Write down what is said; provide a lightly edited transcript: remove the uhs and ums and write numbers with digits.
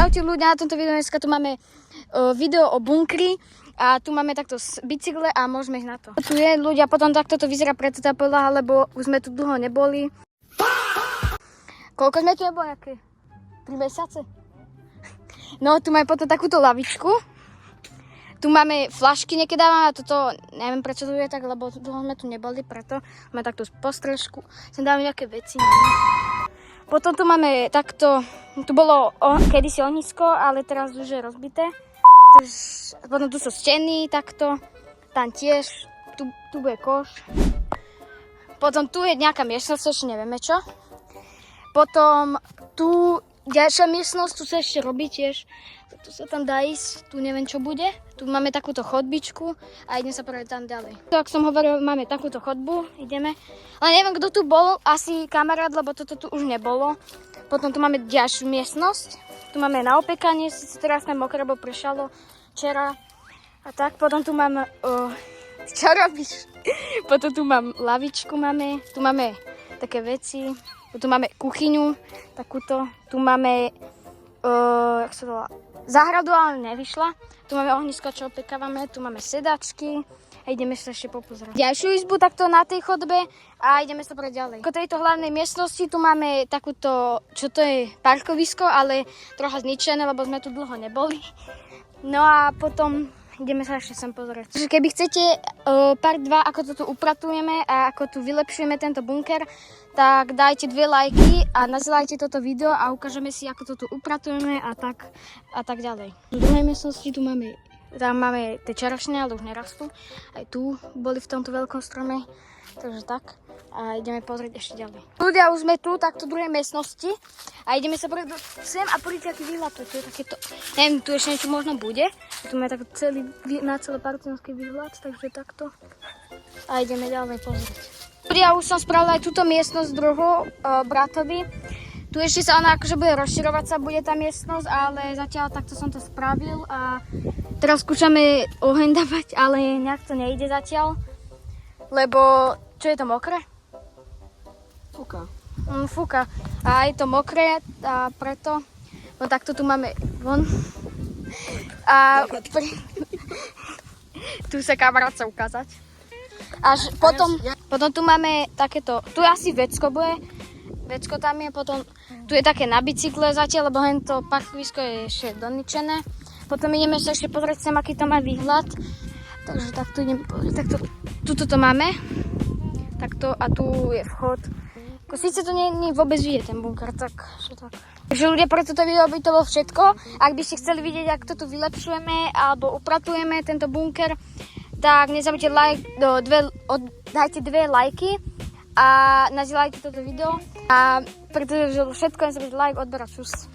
Čaute ľudia, na tomto videu dneska tu máme video o bunkri a tu máme takto bicykle a môžeme ísť na to. Tu je ľudia, potom takto to vyzerá preto tá podlaha, lebo už sme tu dlho neboli. Koľko sme tu neboli? Aké? 3 mesiace? No, tu máme potom takúto lavičku. Tu máme flašky, niekedy dávame a toto, neviem prečo to je tak, lebo dlho sme tu neboli, preto máme takto postrežku. Sem dáme nejaké veci. Potom tu máme takto, tu bolo kedysi ohnisko, ale teraz už je rozbité. Potom tu sú steny takto, tam tiež, tu bude koš. Potom tu je nejaká miestnosť, ešte nevieme čo. Potom tu ďalšia miestnosť, tu sa ešte robí tiež. Tu sa tam dá ísť, tu neviem čo bude. Tu máme takúto chodbičku a ideme sa prejsť tam ďalej. Tak som hovoril, máme takúto chodbu, ideme. Ale neviem, kto tu bol, asi kamarát, lebo toto tu už nebolo. Potom tu máme ďalšiu miestnosť. Tu máme na opekanie, teraz sme mokré, bo pršalo včera. A tak, potom tu mám, čo robíš? Potom tu mám lavičku, tu máme také veci. Tu máme kuchyňu, takúto. Tu máme, jak sa to volá? Záhradu, ale nevyšla. Tu máme ohnisko, čo opekávame, tu máme sedačky a ideme sa ešte popozerať. Ďalšiu izbu takto na tej chodbe a ideme sa prejsť ďalej. Po tejto hlavnej miestnosti tu máme takúto, čo to je, parkovisko, ale trocha zničené, lebo sme tu dlho neboli. No a potom ideme sa ešte sem pozrieť. Takže keby chcete part 2, ako to tu upratujeme a ako tu vylepšujeme tento bunker, tak dajte 2 lajky a nazdieľajte toto video a ukážeme si, ako to tu upratujeme a tak ďalej. V druhej miestnosti tam máme tie čerešne, ale už nerastú. Aj tu boli v tomto veľkom strome, takže tak. A ideme pozrieť ešte ďalej. Ľudia, už sme tu, takto v druhej miestnosti a ideme sa prejsť sem a pozrieť, aký výhľad tu je takéto. Neviem, tu ešte niečo možno bude. Tu máme takto na celé Pardubický výhľad, takže takto. A ideme ďalej pozrieť. Ja už som spravila aj túto miestnosť druhú bratovi. Tu ešte sa ona akože bude rozširovať sa, bude tá miestnosť, ale zatiaľ takto som to spravil a teraz skúšame oheň dávať, ale nejak to nejde zatiaľ, lebo čo je to mokré? Fúka. Fúka. A je to mokré a preto, no takto tu máme von. A tu sa kamarát chce ukázať. Až potom tu máme takéto, tu asi vecko bude, vecko tam je, potom tu je také na bicykle zatiaľ, lebo hento parkovisko je ešte doničené. Potom ideme sa ešte pozrieť sem, aký to má výhľad. Takže takto ideme pozrieť, takto, tuto to máme, takto a tu je vchod. Sice to nie vôbec vidieť ten bunker, takže tak. Takže ľudia, pre toto video by to bolo všetko. Ak by ste chceli vidieť, ako to tu vylepšujeme alebo upratujeme tento bunker, tak nezabudnite dajte 2 lajky a nazdieľajte toto video. A pretože všetko, nezabudnite like, odber a čus.